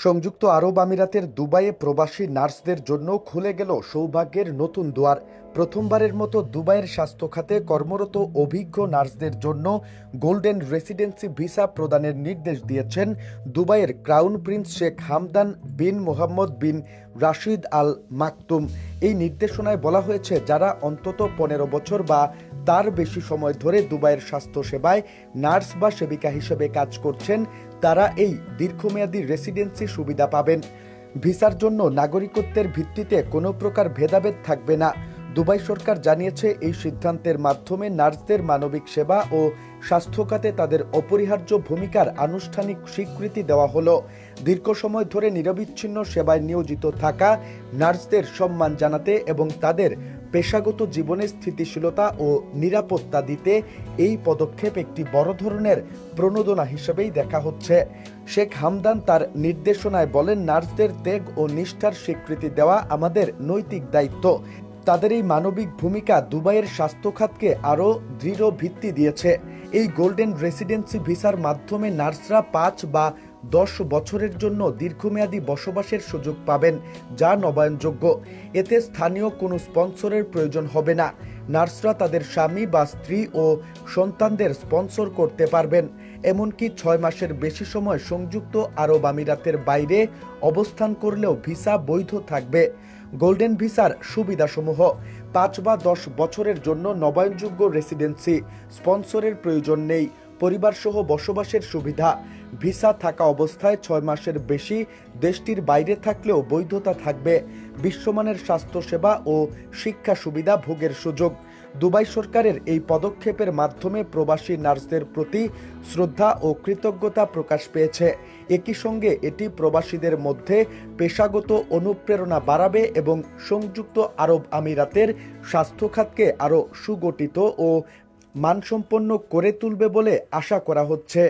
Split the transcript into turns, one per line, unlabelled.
সংযুক্ত আরব আমিরাতের দুবাইয়ে প্রবাসী নার্সদের জন্য খুলে গেল সৌভাগ্যের নতুন দুয়ার। প্রথমবারের মতো দুবাইয়ের স্বাস্থ্য খাতে কর্মরত অভিজ্ঞ নার্সদের জন্য গোল্ডেন রেসিডেন্সি ভিসা প্রদানের নির্দেশ দিয়েছেন দুবাইয়ের ক্রাউন প্রিন্স শেখ হামদান বিন মোহাম্মদ বিন রাশিদ আল মাকতুম। এই নির্দেশনায় বলা হয়েছে, যারা অন্তত 15 বছর বা তার বেশি সময় ধরে দুবাইয়ের স্বাস্থ্য সেবায় নার্স বা সেবিকা হিসেবে কাজ করছেন, তারা এই দীর্ঘমেয়াদী রেসিডেন্সি সুবিধা পাবেন। ভিসার জন্য নাগরিকত্বের ভিত্তিতে কোনো প্রকার ভেদাভেদ থাকবে না। দুবাই সরকার জানিয়েছে, এই সিদ্ধান্তের মাধ্যমে নার্সদের মানবিক সেবা ও স্বাস্থ্য খাতে তাদের অপরিহার্য ভূমিকার আনুষ্ঠানিক স্বীকৃতি দেওয়া হলো। দীর্ঘ সময় ধরে নিরবিচ্ছিন্ন সেবায় নিয়োজিত থাকা নার্সদের সম্মান জানাতে এবং তাদের পেশাগত জীবনে স্থিতিশীলতা ও নিরাপত্তা দিতে এই পদক্ষেপ একটি বড় ধরনের প্রণোদনা হিসেবেই দেখা হচ্ছে। শেখ হামদান তার নির্দেশনায় বলেন, নার্সদের ত্যাগ ও নিষ্ঠার স্বীকৃতি দেওয়া আমাদের নৈতিক দায়িত্ব। তাদের এই মানবিক ভূমিকা দুবাইয়ের স্বাস্থ্য খাতকে আরও দৃঢ় ভিত্তি দিয়েছে। এই গোল্ডেন রেসিডেন্সি ভিসার মাধ্যমে নার্সরা 5 বা 10 বছরের জন্য দীর্ঘমেয়াদী বসবাসের সুযোগ পাবেন, যা নবায়নযোগ্য। এতে স্থানীয় কোনো স্পন্সরের প্রয়োজন হবে না। নার্সরা তাদের স্বামী বা স্ত্রী ও সন্তানদের স্পন্সর করতে পারবেন। এমনকি 6 মাসের বেশি সময় সংযুক্ত আরব আমিরাতের বাইরে অবস্থান করলেও ভিসা বৈধ থাকবে। গোল্ডেন ভিসার সুবিধাসমূহ: 5 বা 10 বছরের জন্য নবায়নযোগ্য রেসিডেন্সি, স্পন্সরের প্রয়োজন নেই, পরিবারসহ বসবাসের সুবিধা। ভিসা থাকা অবস্থায় 6 মাসের বেশি দেশটির বাইরে থাকলেও বৈধতা থাকবে। বিশ্বমানের স্বাস্থ্যসেবা ও শিক্ষা সুবিধা ভোগের সুযোগ। দুবাই সরকারের এই পদক্ষেপের মাধ্যমে প্রবাসী নার্সদের প্রতি শ্রদ্ধা ও কৃতজ্ঞতা প্রকাশ পেয়েছে। একই সঙ্গে এটি প্রবাসীদের মধ্যে পেশাগত অনুপ্রেরণা বাড়াবে এবং সংযুক্ত আরব আমিরাতের স্বাস্থ্য খাতকে আরও সুগঠিত ও মানসম্পন্ন করে তুলবে বলে আশা করা হচ্ছে।